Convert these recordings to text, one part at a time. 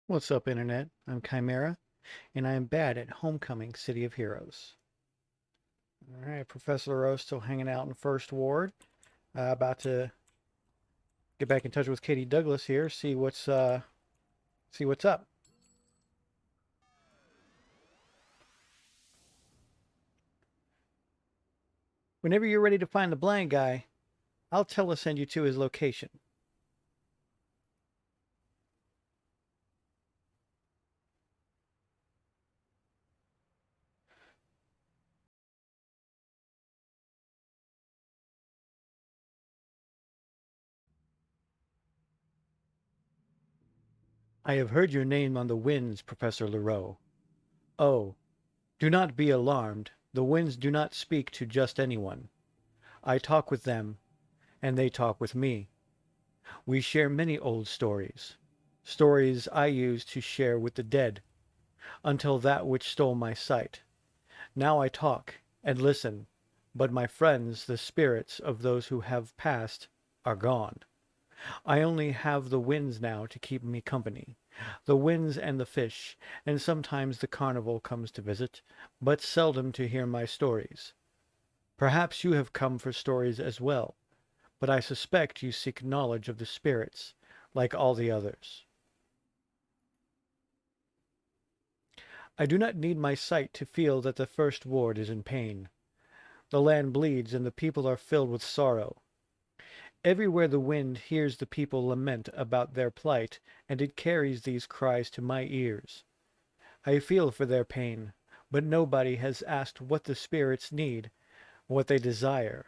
What's up, Internet? I'm Chimera, and I am bad at Homecoming City of Heroes. All right, Professor Lareaux still hanging out in First Ward. About to get back in touch with Katie Douglas here, see what's up. Whenever you're ready to find the blind guy, I'll telesend you to his location. I have heard your name on the winds, Professor Lareaux. Oh, do not be alarmed. The winds do not speak to just anyone. I talk with them, and they talk with me. We share many old stories, stories I used to share with the dead, until that which stole my sight. Now I talk and listen, but my friends, the spirits of those who have passed, are gone. I only have the winds now to keep me company, the winds and the fish, and sometimes the carnival comes to visit, but seldom to hear my stories. Perhaps you have come for stories as well, but I suspect you seek knowledge of the spirits, like all the others. I do not need my sight to feel that the First Ward is in pain. The land bleeds and the people are filled with sorrow. Everywhere the wind hears the people lament about their plight, and it carries these cries to my ears. I feel for their pain, but nobody has asked what the spirits need, what they desire.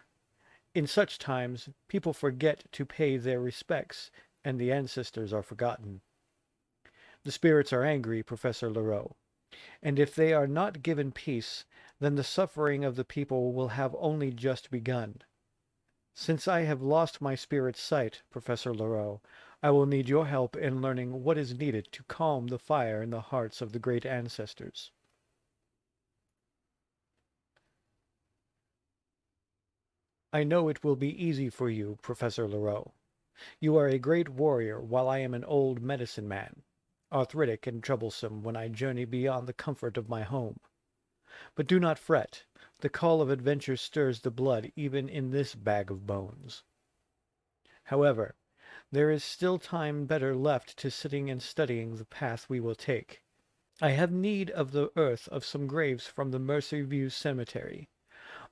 In such times, people forget to pay their respects, and the ancestors are forgotten. The spirits are angry, Professor Lareaux, and if they are not given peace, then the suffering of the people will have only just begun. Since I have lost my spirit's sight, Professor Lareaux, I will need your help in learning what is needed to calm the fire in the hearts of the great ancestors. I know it will be easy for you, Professor Lareaux. You are a great warrior, while I am an old medicine man, arthritic and troublesome when I journey beyond the comfort of my home. But do not fret. The call of adventure stirs the blood even in this bag of bones. However, there is still time better left to sitting and studying the path we will take. I have need of the earth of some graves from the Mercy View Cemetery.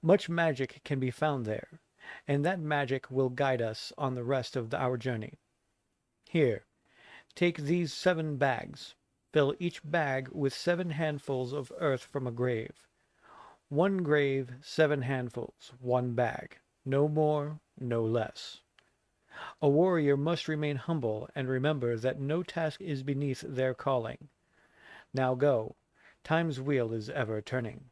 Much magic can be found there, and that magic will guide us on the rest of our journey. Here, take these 7 bags. Fill each bag with 7 handfuls of earth from a grave. 1 grave, 7 handfuls, 1 bag. No more, no less. A warrior must remain humble and remember that no task is beneath their calling. Now go. Time's wheel is ever turning.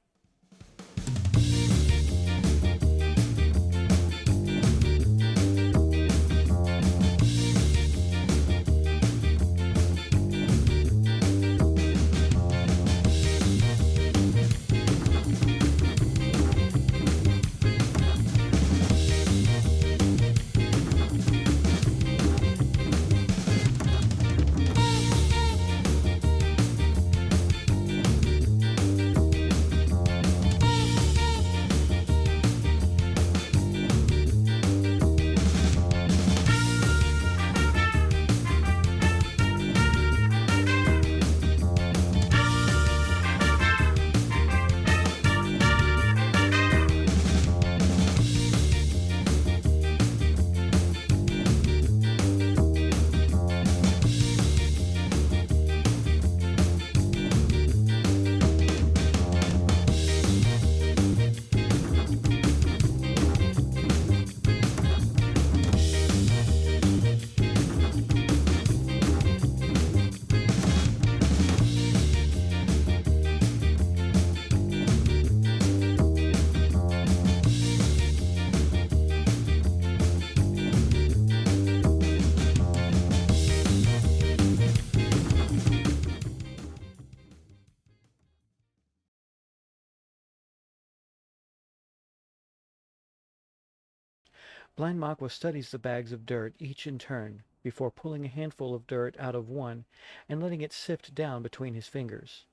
Blind Magua studies the bags of dirt, each in turn. before pulling a handful of dirt out of one and letting it sift down between his fingers.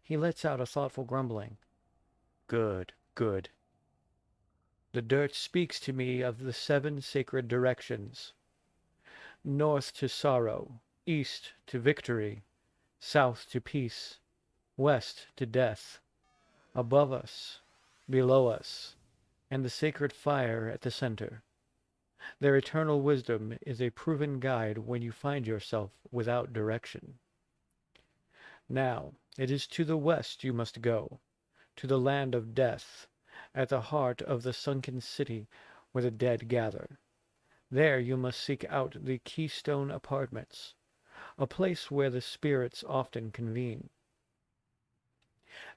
He lets out a thoughtful grumbling. Good, good. The dirt speaks to me of the 7 sacred directions. North to sorrow, east to victory, south to peace, west to death, above us, below us, and the sacred fire at the center. Their eternal wisdom is a proven guide when you find yourself without direction. Now, it is to the west you must go, to the land of death, at the heart of the sunken city where the dead gather. There you must seek out the Keystone Apartments, a place where the spirits often convene.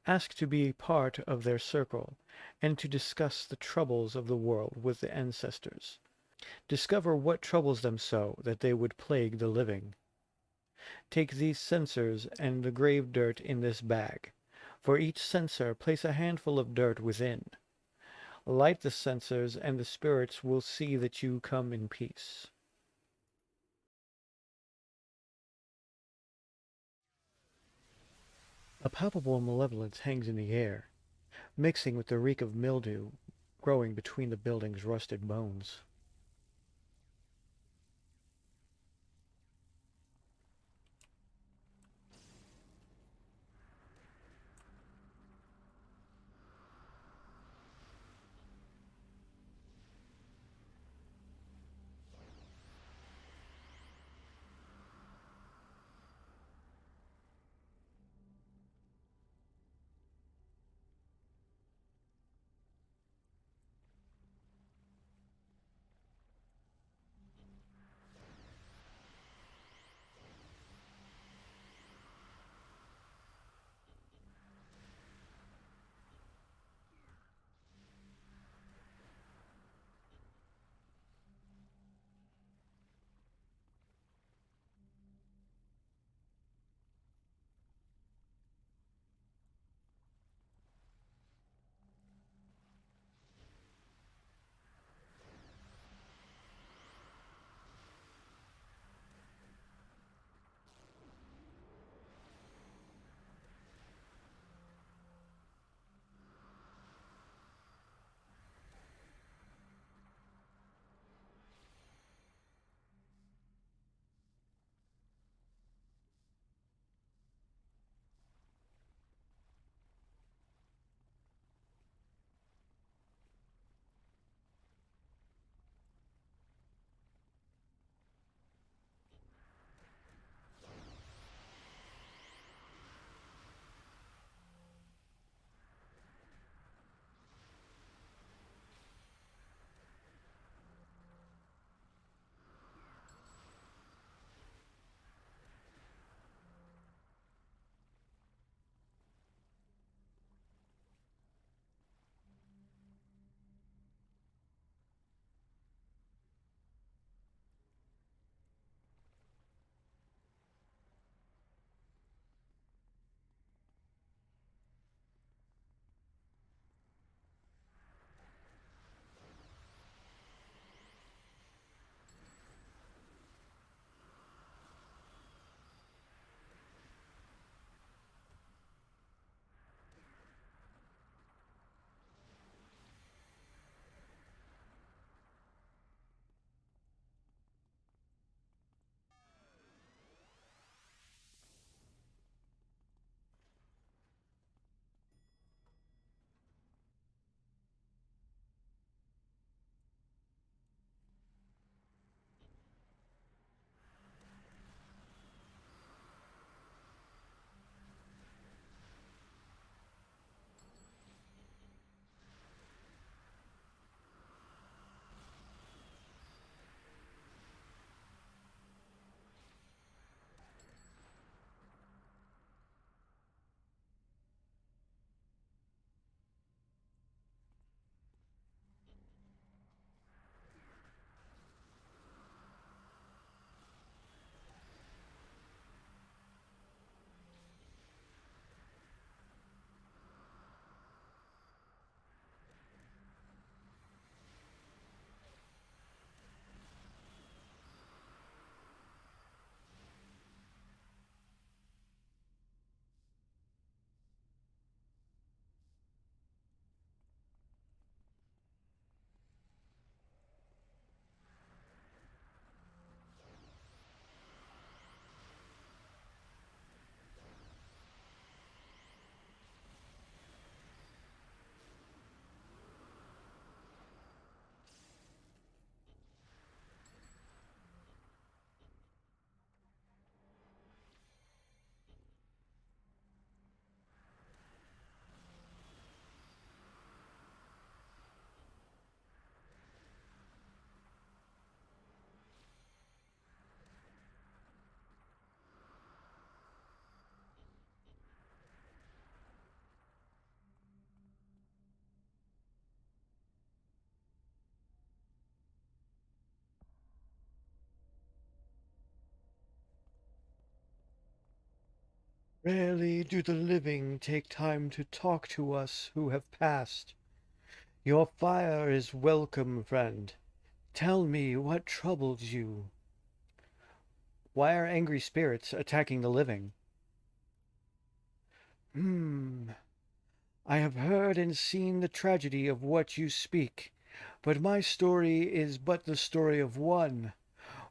Ask to be part of their circle, and to discuss the troubles of the world with the ancestors. Discover what troubles them so that they would plague the living. Take these censers and the grave dirt in this bag. For each censer place a handful of dirt within. Light the censers, and the spirits will see that you come in peace. A palpable malevolence hangs in the air, mixing with the reek of mildew growing between the building's rusted bones. Rarely do the living take time to talk to us who have passed. Your fire is welcome, friend. Tell me what troubles you. Why are angry spirits attacking the living? Hmm. I have heard and seen the tragedy of what you speak, but my story is but the story of one.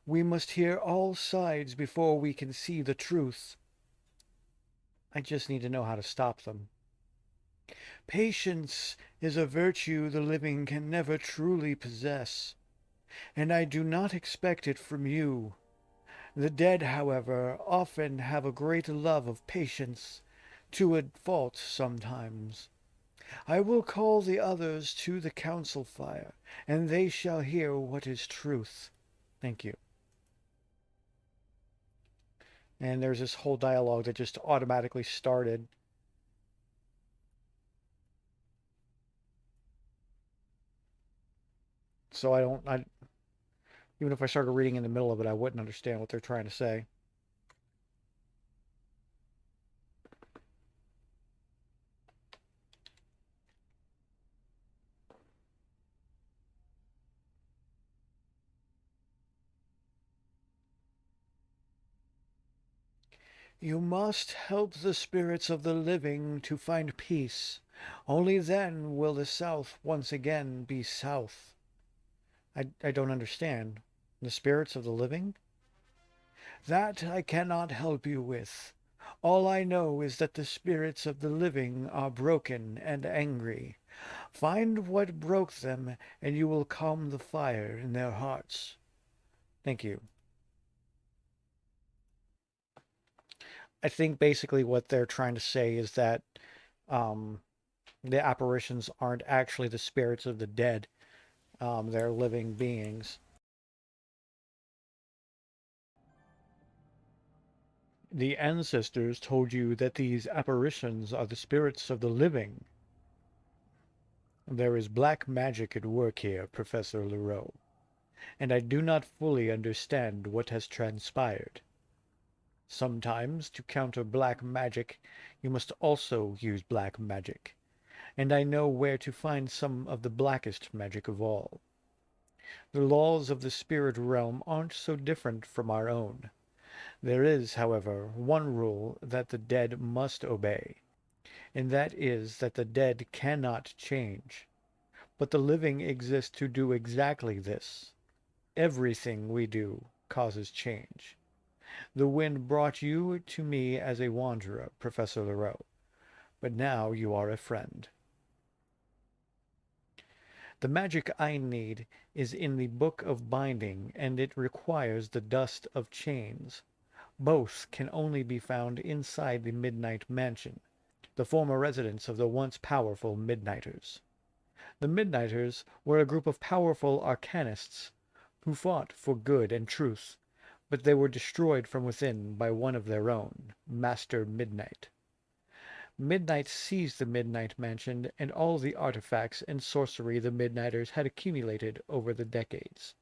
We must hear all sides before we can see the truth. I just need to know how to stop them. Patience is a virtue the living can never truly possess, and I do not expect it from you. The dead, however, often have a great love of patience, to a fault sometimes. I will call the others to the council fire, and they shall hear what is truth. Thank you. And there's this whole dialogue that just automatically started. So even if I started reading in the middle of it, I wouldn't understand what they're trying to say. You must help the spirits of the living to find peace. Only then will the South once again be South. I don't understand. The spirits of the living? That I cannot help you with. All I know is that the spirits of the living are broken and angry. Find what broke them, and you will calm the fire in their hearts. Thank you. I think basically what they're trying to say is that um, the apparitions aren't actually the spirits of the dead. They're living beings. The ancestors told you that these apparitions are the spirits of the living. There is black magic at work here, Professor Lareaux, and I do not fully understand what has transpired. Sometimes, to counter black magic, you must also use black magic, and I know where to find some of the blackest magic of all. The laws of the spirit realm aren't so different from our own. There is, however, one rule that the dead must obey, and that is that the dead cannot change. But the living exist to do exactly this. Everything we do causes change. The wind brought you to me as a wanderer, Professor Lareaux, but now you are a friend. The magic I need is in the Book of Binding, and it requires the dust of chains. Both can only be found inside the Midnight Mansion, the former residence of the once powerful Midnighters. The Midnighters were a group of powerful arcanists who fought for good and truth, but they were destroyed from within by one of their own, Master Midnight. Midnight seized the Midnight Mansion and all the artifacts and sorcery the Midnighters had accumulated over the decades.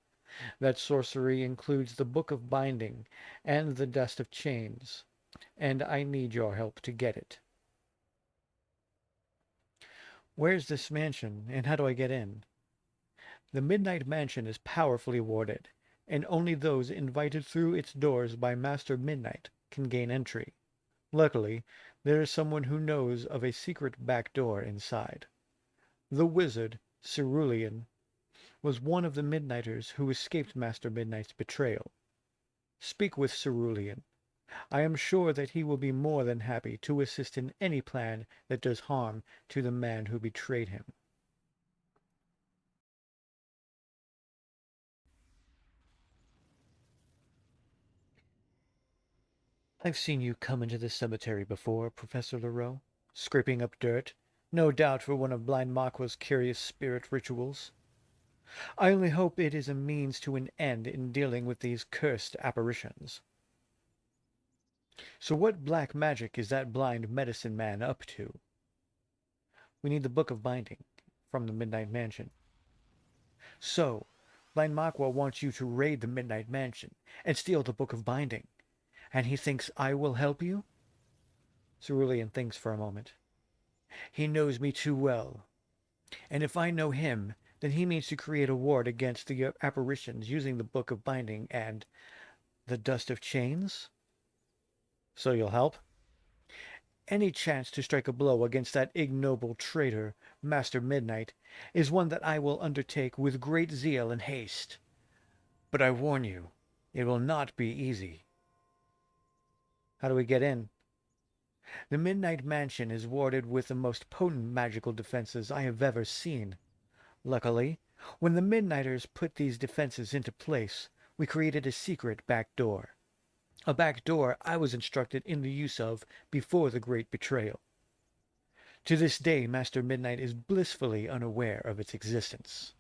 That sorcery includes the Book of Binding and the Dust of Chains, and I need your help to get it. Where's this mansion, and how do I get in? The Midnight Mansion is powerfully warded, and only those invited through its doors by Master Midnight can gain entry. Luckily, there is someone who knows of a secret back door inside. The wizard, Cerulean, was one of the Midnighters who escaped Master Midnight's betrayal. Speak with Cerulean. I am sure that he will be more than happy to assist in any plan that does harm to the man who betrayed him. I've seen you come into the cemetery before, Professor Lareaux, scraping up dirt, no doubt for one of Blind Makwa's curious spirit rituals. I only hope it is a means to an end in dealing with these cursed apparitions. So what black magic is that blind medicine man up to? We need the Book of Binding from the Midnight Mansion. So, Blind Makwa wants you to raid the Midnight Mansion and steal the Book of Binding, and he thinks I will help you? Cerulean thinks for a moment. He knows me too well. And if I know him, then he means to create a ward against the apparitions using the Book of Binding and the Dust of Chains? So you'll help? Any chance to strike a blow against that ignoble traitor, Master Midnight, is one that I will undertake with great zeal and haste. But I warn you, it will not be easy. How do we get in? The Midnight Mansion is warded with the most potent magical defenses I have ever seen. Luckily, when the Midnighters put these defenses into place, we created a secret back door. A back door I was instructed in the use of before the great betrayal. To this day, Master Midnight is blissfully unaware of its existence.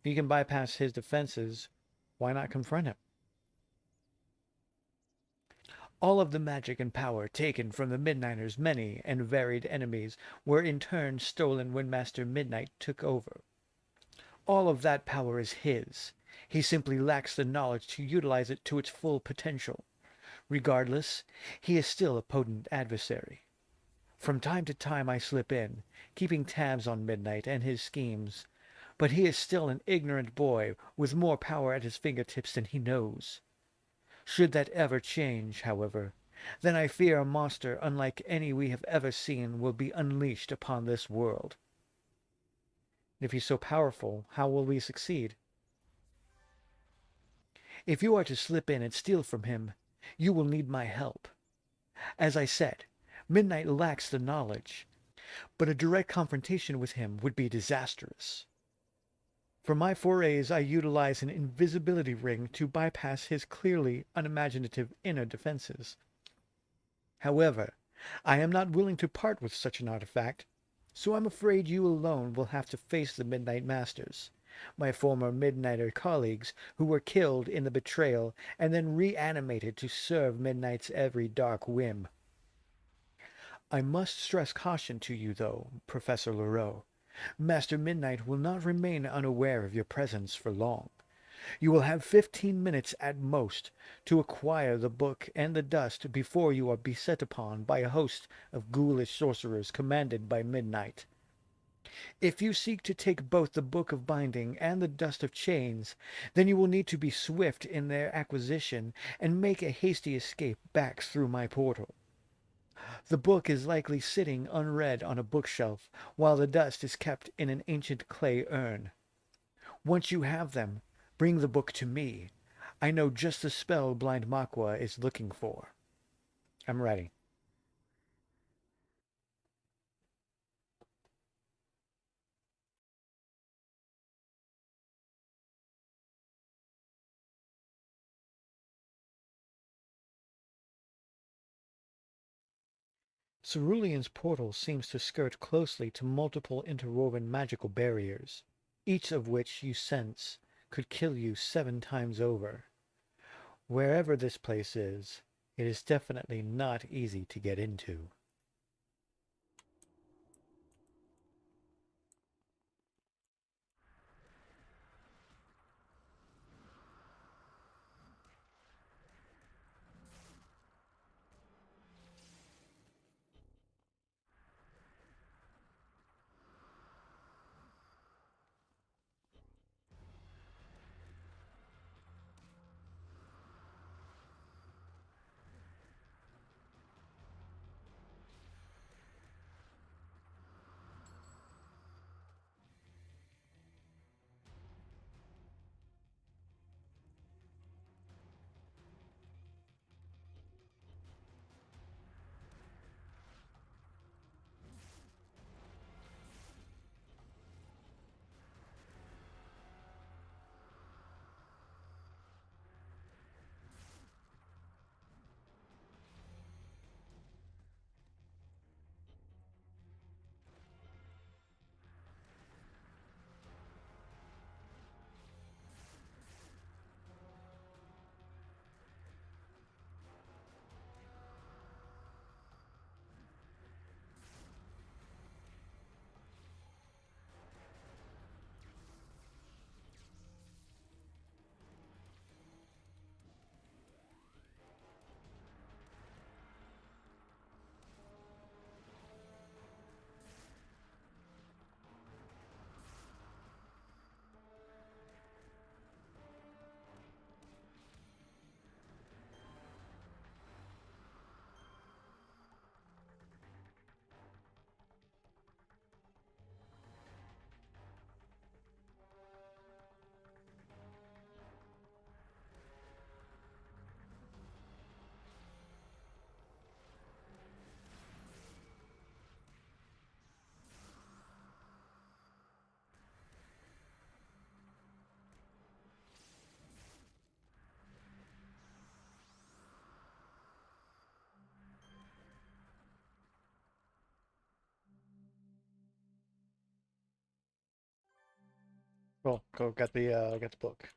If you can bypass his defenses, why not confront him? All of the magic and power taken from the Midnighters' many and varied enemies were in turn stolen when Master Midnight took over. All of that power is his. He simply lacks the knowledge to utilize it to its full potential. Regardless, he is still a potent adversary. From time to time I slip in, keeping tabs on Midnight and his schemes, but he is still an ignorant boy with more power at his fingertips than he knows. Should that ever change, however, then I fear a monster unlike any we have ever seen will be unleashed upon this world. If he's so powerful, how will we succeed? If you are to slip in and steal from him, you will need my help. As I said, Midnight lacks the knowledge, but a direct confrontation with him would be disastrous. For my forays, I utilize an invisibility ring to bypass his clearly unimaginative inner defenses. However, I am not willing to part with such an artifact, so I'm afraid you alone will have to face the Midnight Masters, my former Midnighter colleagues who were killed in the betrayal and then reanimated to serve Midnight's every dark whim. I must stress caution to you, though, Professor Lareaux. Master Midnight will not remain unaware of your presence for long. You will have 15 minutes at most to acquire the book and the dust before you are beset upon by a host of ghoulish sorcerers commanded by Midnight. If you seek to take both the Book of Binding and the Dust of Chains, then you will need to be swift in their acquisition and make a hasty escape back through my portal. The book is likely sitting unread on a bookshelf, while the dust is kept in an ancient clay urn. Once you have them, bring the book to me. I know just the spell Blind Makwa is looking for. I'm ready. Cerulean's portal seems to skirt closely to multiple interwoven magical barriers, each of which you sense could kill you 7 times over. Wherever this place is, it is definitely not easy to get into. Cool. Go got the book.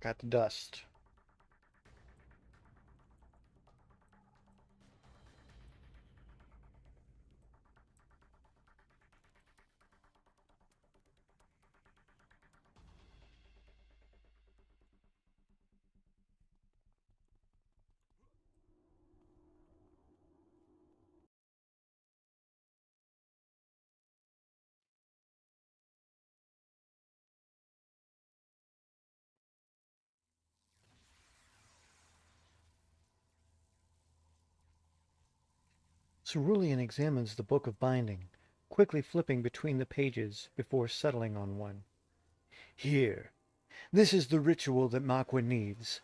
Got the dust. Cerulean examines the book of binding, quickly flipping between the pages before settling on one. Here, this is the ritual that Makwa needs.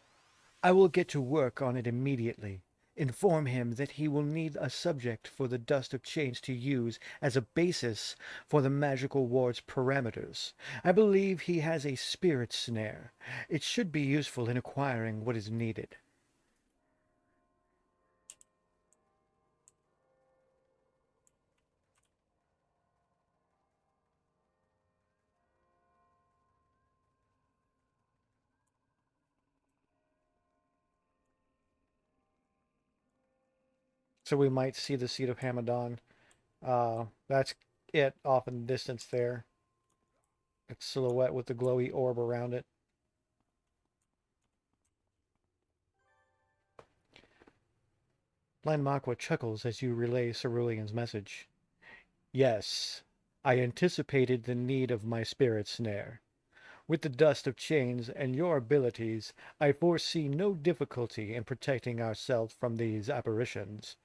I will get to work on it immediately. Inform him that he will need a subject for the dust of change to use as a basis for the magical ward's parameters. I believe he has a spirit snare. It should be useful in acquiring what is needed. So we might see the seat of Hamadon. That's it off in the distance there. Its silhouette with the glowy orb around it. Blind Makwa chuckles as you relay Cerulean's message. Yes, I anticipated the need of my spirit snare. With the dust of chains and your abilities, I foresee no difficulty in protecting ourselves from these apparitions.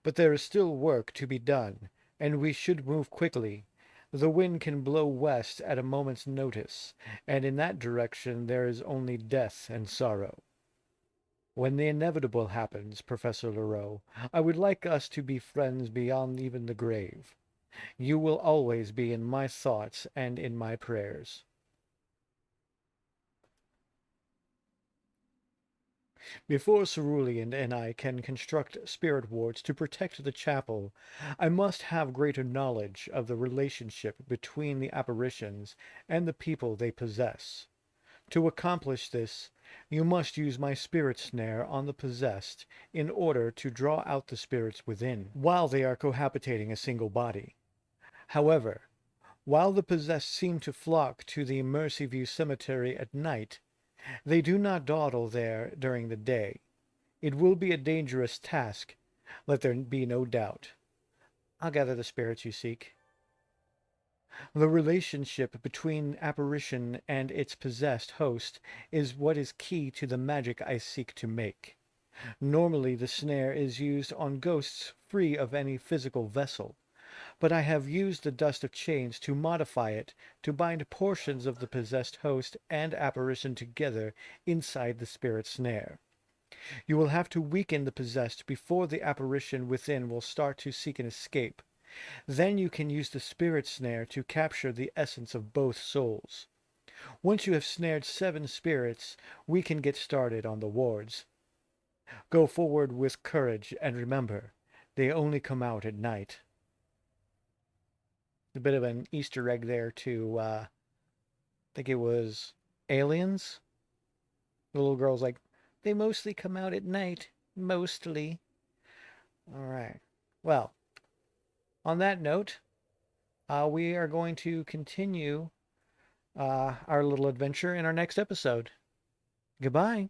But there is still work to be done, and we should move quickly. The wind can blow west at a moment's notice, and in that direction there is only death and sorrow. When the inevitable happens, Professor Lareaux, I would like us to be friends beyond even the grave. You will always be in my thoughts and in my prayers. Before Cerulean and I can construct spirit wards to protect the chapel, I must have greater knowledge of the relationship between the apparitions and the people they possess. To accomplish this, you must use my spirit snare on the possessed in order to draw out the spirits within, while they are cohabitating a single body. However, while the possessed seem to flock to the Mercyview Cemetery at night, they do not dawdle there during the day. It will be a dangerous task, let there be no doubt. I'll gather the spirits you seek. The relationship between apparition and its possessed host is what is key to the magic I seek to make. Normally the snare is used on ghosts free of any physical vessel, but I have used the dust of chains to modify it to bind portions of the possessed host and apparition together inside the spirit snare. You will have to weaken the possessed before the apparition within will start to seek an escape. Then you can use the spirit snare to capture the essence of both souls. Once you have snared 7 spirits, we can get started on the wards. Go forward with courage, and remember, they only come out at night. A bit of an Easter egg there to, I think it was Aliens. The little girl's like, they mostly come out at night. Mostly. All right. Well, on that note, we are going to continue our little adventure in our next episode. Goodbye.